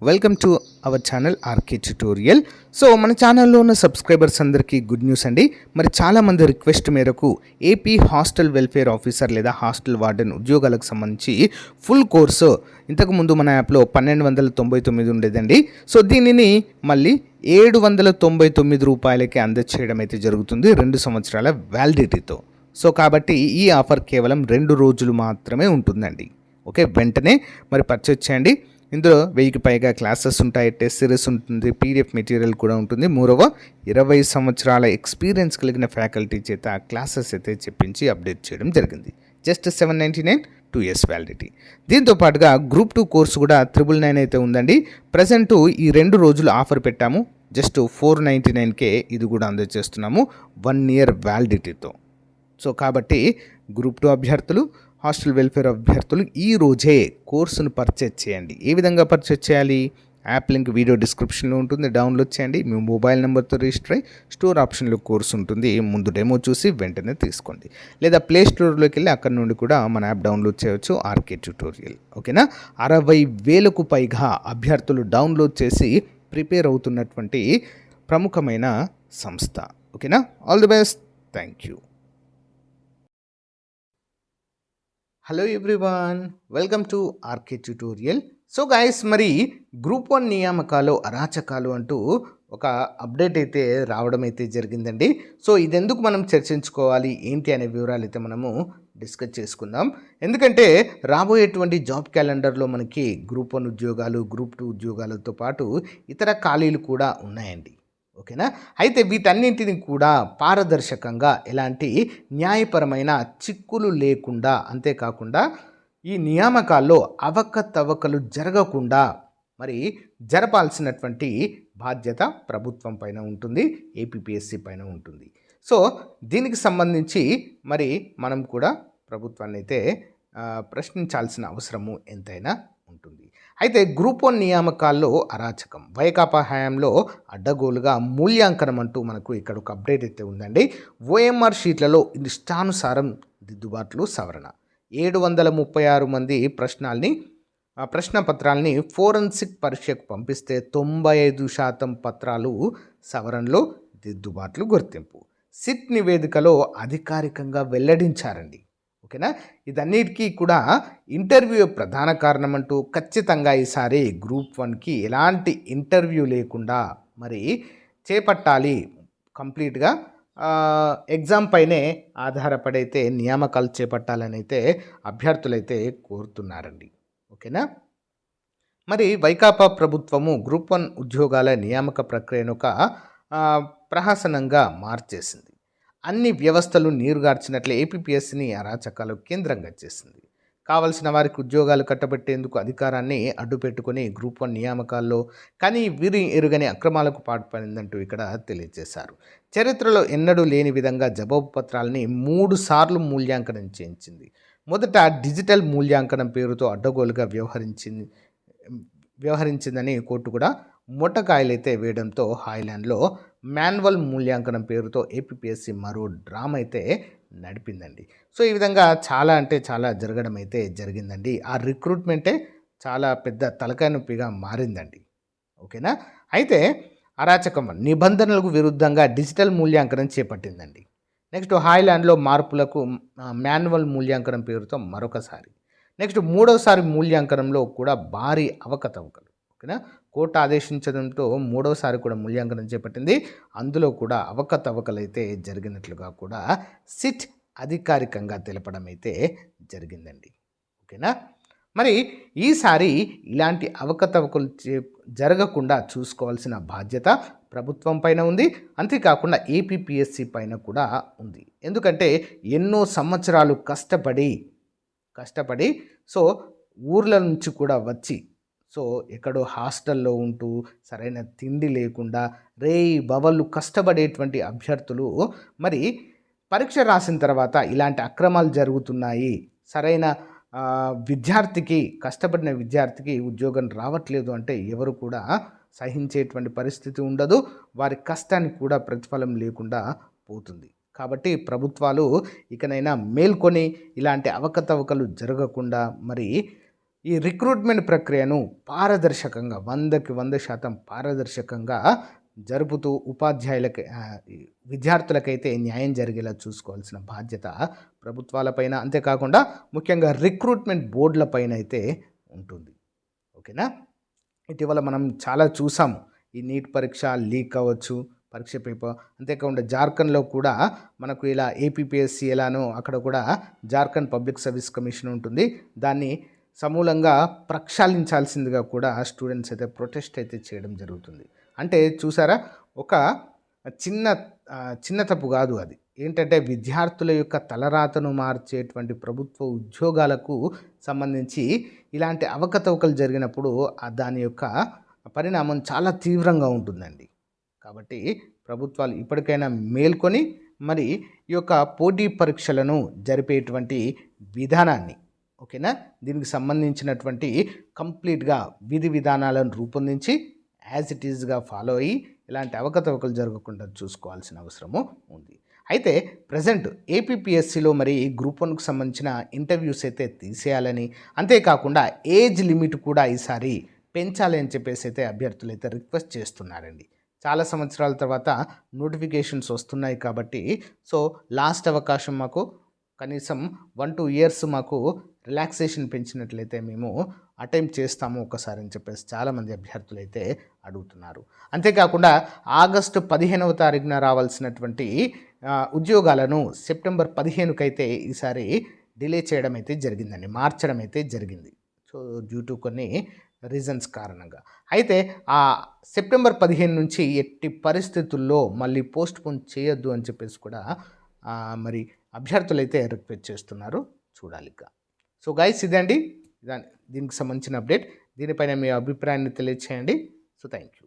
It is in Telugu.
Welcome to our channel RK tutorial. So మన ఛానల్లో ఉన్న సబ్స్క్రైబర్స్ అందరికీ గుడ్ న్యూస్ అండి. మరి చాలామంది రిక్వెస్ట్ మేరకు ఏపీ హాస్టల్ వెల్ఫేర్ ఆఫీసర్ లేదా హాస్టల్ వార్డెన్ ఉద్యోగాలకు సంబంధించి ఫుల్ కోర్సు ఇంతకుముందు మన యాప్లో 1299 ఉండేదండి. సో దీనిని మళ్ళీ 799 రూపాయలకి అందచేయడం అయితే జరుగుతుంది 2 సంవత్సరాల వ్యాలిడిటీతో. సో కాబట్టి ఈ ఆఫర్ కేవలం 2 రోజులు మాత్రమే ఉంటుందండి. ఓకే, వెంటనే మరి పర్చేజ్ చేయండి. ఇందులో 1000కి పైగా క్లాసెస్ ఉంటాయి, టెస్ట్ సిరీస్ ఉంటుంది, పీడిఎఫ్ మెటీరియల్ కూడా ఉంటుంది. మూడవ 20 సంవత్సరాల ఎక్స్పీరియన్స్ కలిగిన ఫ్యాకల్టీ చేత క్లాసెస్ అయితే చెప్పించి అప్డేట్ చేయడం జరిగింది. Just 799 2 years validity. దీంతో పాటుగా గ్రూప్ 2 కోర్సు కూడా 999 అయితే ఉందండి. ప్రజెంటు ఈ 2 రోజులు ఆఫర్ పెట్టాము. జస్ట్ 499కే ఇది కూడా అందజేస్తున్నాము 1 year వ్యాలిడిటీతో. సో కాబట్టి గ్రూప్ 2 అభ్యర్థులు, హాస్టల్ వెల్ఫేర్ అభ్యర్థులు ఈ రోజే కోర్సును పర్చేజ్ చేయండి. ఏ విధంగా పర్చేజ్ చేయాలి? యాప్ లింక్ వీడియో డిస్క్రిప్షన్లో ఉంటుంది, డౌన్లోడ్ చేయండి. మీ మొబైల్ నెంబర్తో రిజిస్టర్ అయ్యి స్టోర్ ఆప్షన్లో కోర్సు ఉంటుంది, ముందు డెమో చూసి వెంటనే తీసుకోండి. లేదా ప్లే స్టోర్లోకి వెళ్ళి అక్కడ నుండి కూడా మన యాప్ డౌన్లోడ్ చేయవచ్చు, ఆర్కే ట్యుటోరియల్. ఓకేనా? 60,000కు పైగా అభ్యర్థులు డౌన్లోడ్ చేసి ప్రిపేర్ అవుతున్నటువంటి ప్రముఖమైన సంస్థ. ఓకేనా? All the best. Thank you. Hello everyone, welcome to RK tutorial. So guys, మరి గ్రూప్ 1 నియామకాలు అరాచకాలు అంటూ ఒక అప్డేట్ అయితే రావడం అయితే జరిగిందండి. సో ఇదెందుకు మనం చర్చించుకోవాలి ఏంటి అనే వివరాలు అయితే మనము డిస్కస్ చేసుకుందాం. ఎందుకంటే రాబోయేటువంటి జాబ్ క్యాలెండర్లో మనకి గ్రూప్ 1 ఉద్యోగాలు, గ్రూప్ 2 ఉద్యోగాలతో పాటు ఇతర ఖాళీలు కూడా ఉన్నాయండి. ఓకేనా? అయితే వీటన్నింటిని కూడా పారదర్శకంగా, ఎలాంటి న్యాయపరమైన చిక్కులు లేకుండా, అంతేకాకుండా ఈ నియామకాల్లో అవకతవకలు జరగకుండా మరి జరపాల్సినటువంటి బాధ్యత ప్రభుత్వం పైన ఉంటుంది, ఏపీపీఎస్సీ పైన ఉంటుంది. సో దీనికి సంబంధించి మరి మనం కూడా ప్రభుత్వాన్ని అయితే ప్రశ్నించాల్సిన అవసరము ఎంతైనా ఉంటుంది. అయితే గ్రూప్ 1 నియామకాల్లో అరాచకం, వైకాపా హయాంలో అడ్డగోలుగా మూల్యాంకనం అంటూ మనకు ఇక్కడ ఒక అప్డేట్ అయితే ఉందండి. ఓఎంఆర్ షీట్లలో ఇష్టానుసారం దిద్దుబాట్లు, సవరణ. 736 మంది ప్రశ్నపత్రాలని ఫోరెన్సిక్ పరీక్షకు పంపిస్తే 95% పత్రాలు సవరణలో, దిద్దుబాట్లు, గుర్తింపు. సిట్ నివేదికలో అధికారికంగా వెల్లడించారండి. ఓకేనా? ఇదన్నిటికీ కూడా ఇంటర్వ్యూ ప్రధాన కారణం అంటూ ఖచ్చితంగా ఈసారి గ్రూప్ 1కి ఎలాంటి ఇంటర్వ్యూ లేకుండా మరి చేపట్టాలి. కంప్లీట్గా ఎగ్జామ్ పైనే ఆధారపడైతే నియామకాలు చేపట్టాలని అయితే అభ్యర్థులైతే కోరుతున్నారండి. ఓకేనా? మరి వైకాపా ప్రభుత్వము గ్రూప్ 1 ఉద్యోగాల నియామక ప్రక్రియను ఒక ప్రహసనంగా మార్చేసింది. అన్ని వ్యవస్థలు నీరుగార్చినట్లే ఏపీపీఎస్సీని అరాచకాలు కేంద్రంగా చేసింది. కావలసిన వారికి ఉద్యోగాలు కట్టబెట్టేందుకు అధికారాన్ని అడ్డుపెట్టుకుని గ్రూప్ 1 నియామకాల్లో కానీ వీరి ఎరుగని అక్రమాలకు పాటుపడిందంటూ ఇక్కడ తెలియజేశారు. చరిత్రలో ఎన్నడూ లేని విధంగా జవాబు పత్రాలని 3 సార్లు మూల్యాంకనం చేయించింది. మొదట డిజిటల్ మూల్యాంకనం పేరుతో అడ్డగోలుగా వ్యవహరించిందని కోర్టు కూడా మొట్టకాయలైతే వేయడంతో హాయ్లాండ్లో మాన్యువల్ మూల్యాంకనం పేరుతో ఏపీపీఎస్సీ మరో డ్రామా అయితే నడిపిందండి. సో ఈ విధంగా చాలా అంటే చాలా జరగడం అయితే జరిగిందండి. ఆ రిక్రూట్మెంటే చాలా పెద్ద తలకాయ నొప్పిగా మారిందండి. ఓకేనా? అయితే అరాచకం నిబంధనలకు విరుద్ధంగా డిజిటల్ మూల్యాంకనం చేపట్టిందండి. నెక్స్ట్ హాయ్లాండ్లో మార్పులకు మాన్యువల్ మూల్యాంకనం పేరుతో మరొకసారి. నెక్స్ట్ 3వసారి మూల్యాంకనంలో కూడా భారీ అవకతవకలు. ఓకేనా? కోర్టు ఆదేశించడంతో 3వసారి కూడా మూల్యాంకనం చేపట్టింది. అందులో కూడా అవకతవకలు అయితే జరిగినట్లుగా కూడా సిట్ అధికారికంగా తెలపడం అయితే జరిగిందండి. ఓకేనా? మరి ఈసారి ఇలాంటి అవకతవకలు జరగకుండా చూసుకోవాల్సిన బాధ్యత ప్రభుత్వం పైన ఉంది, అంతేకాకుండా ఏపీపీఎస్సీ పైన కూడా ఉంది. ఎందుకంటే ఎన్నో సంవత్సరాలు కష్టపడి సో ఊర్ల నుంచి కూడా వచ్చి, సో ఎక్కడో హాస్టల్లో ఉంటూ సరైన తిండి లేకుండా బవళ్ళు కష్టపడేటువంటి అభ్యర్థులు మరి పరీక్ష రాసిన తర్వాత ఇలాంటి అక్రమాలు జరుగుతున్నాయి, సరైన విద్యార్థికి, కష్టపడిన విద్యార్థికి ఉద్యోగం రావట్లేదు అంటే ఎవరు కూడా సహించేటువంటి పరిస్థితి ఉండదు. వారి కష్టానికి కూడా ప్రతిఫలం లేకుండా పోతుంది. కాబట్టి ప్రభుత్వాలు ఇకనైనా మేల్కొని ఇలాంటి అవకతవకలు జరగకుండా మరి ఈ రిక్రూట్మెంట్ ప్రక్రియను పారదర్శకంగా 100కి 100% పారదర్శకంగా జరుపుతూ ఉపాధ్యాయులకి ఈ విద్యార్థులకైతే న్యాయం జరిగేలా చూసుకోవాల్సిన బాధ్యత ప్రభుత్వాలపైన, అంతేకాకుండా ముఖ్యంగా రిక్రూట్మెంట్ బోర్డులపైన అయితే ఉంటుంది. ఓకేనా. ఇటీవల మనం చాలా చూసాము. ఈ నీట్ పరీక్ష లీక్ అవ్వచ్చు, పరీక్ష పేపర్, అంతేకాకుండా జార్ఖండ్లో కూడా మనకు ఇలా ఏపీపీఎస్సీ ఎలానో అక్కడ కూడా జార్ఖండ్ పబ్లిక్ సర్వీస్ కమిషన్ ఉంటుంది. దాన్ని సమూలంగా ప్రక్షాళించాల్సిందిగా కూడా స్టూడెంట్స్ అయితే ప్రొటెస్ట్ అయితే చేయడం జరుగుతుంది. అంటే చూసారా, ఒక చిన్న చిన్న తప్పు కాదు అది. ఏంటంటే విద్యార్థుల యొక్క తలరాతను మార్చేటువంటి ప్రభుత్వ ఉద్యోగాలకు సంబంధించి ఇలాంటి అవకతవకలు జరిగినప్పుడు దాని యొక్క పరిణామం చాలా తీవ్రంగా ఉంటుందండి. కాబట్టి ప్రభుత్వాలు ఇప్పటికైనా మేల్కొని మరి ఈ యొక్క పోటీ పరీక్షలను జరిపేటువంటి విధానాన్ని, ఓకేనా, దీనికి సంబంధించినటువంటి కంప్లీట్గా విధి విధానాలను రూపొందించి యాజ్ ఇట్ ఈజ్గా ఫాలో అయ్యి ఇలాంటి అవకతవకలు జరగకుండా చూసుకోవాల్సిన అవసరము ఉంది. అయితే ప్రజెంట్ ఏపీపీఎస్సీలో మరి గ్రూప్ 1కు సంబంధించిన ఇంటర్వ్యూస్ అయితే తీసేయాలని, అంతేకాకుండా ఏజ్ లిమిట్ కూడా ఈసారి పెంచాలి అని చెప్పేసి అయితే అభ్యర్థులు అయితే రిక్వెస్ట్ చేస్తున్నారండి. చాలా సంవత్సరాల తర్వాత నోటిఫికేషన్స్ వస్తున్నాయి కాబట్టి సో లాస్ట్ అవకాశం మాకు కనీసం 1-2 ఇయర్స్ మాకు రిలాక్సేషన్ పెంచినట్లయితే మేము అటెంప్ట్ చేస్తాము ఒకసారి అని చెప్పేసి చాలామంది అభ్యర్థులు అయితే అడుగుతున్నారు. అంతేకాకుండా ఆగస్టు 15వ తారీఖున రావాల్సినటువంటి ఉద్యోగాలను సెప్టెంబర్ 15కి అయితే ఈసారి డిలే చేయడం అయితే జరిగిందండి, మార్చడం అయితే జరిగింది. సో డ్యూ టు కొన్ని రీజన్స్ కారణంగా. అయితే ఆ సెప్టెంబర్ 15 నుంచి ఎట్టి పరిస్థితుల్లో మళ్ళీ పోస్ట్ పోన్ చేయొద్దు అని చెప్పేసి కూడా మరి అభ్యర్థులు అయితే రిక్వెస్ట్ చేస్తున్నారు. చూడాలి ఇక. సో గైస్, ఇదండి దీనికి సంబంధించిన అప్డేట్. దీనిపైన మీ అభిప్రాయాన్ని తెలియచేయండి. So thank you.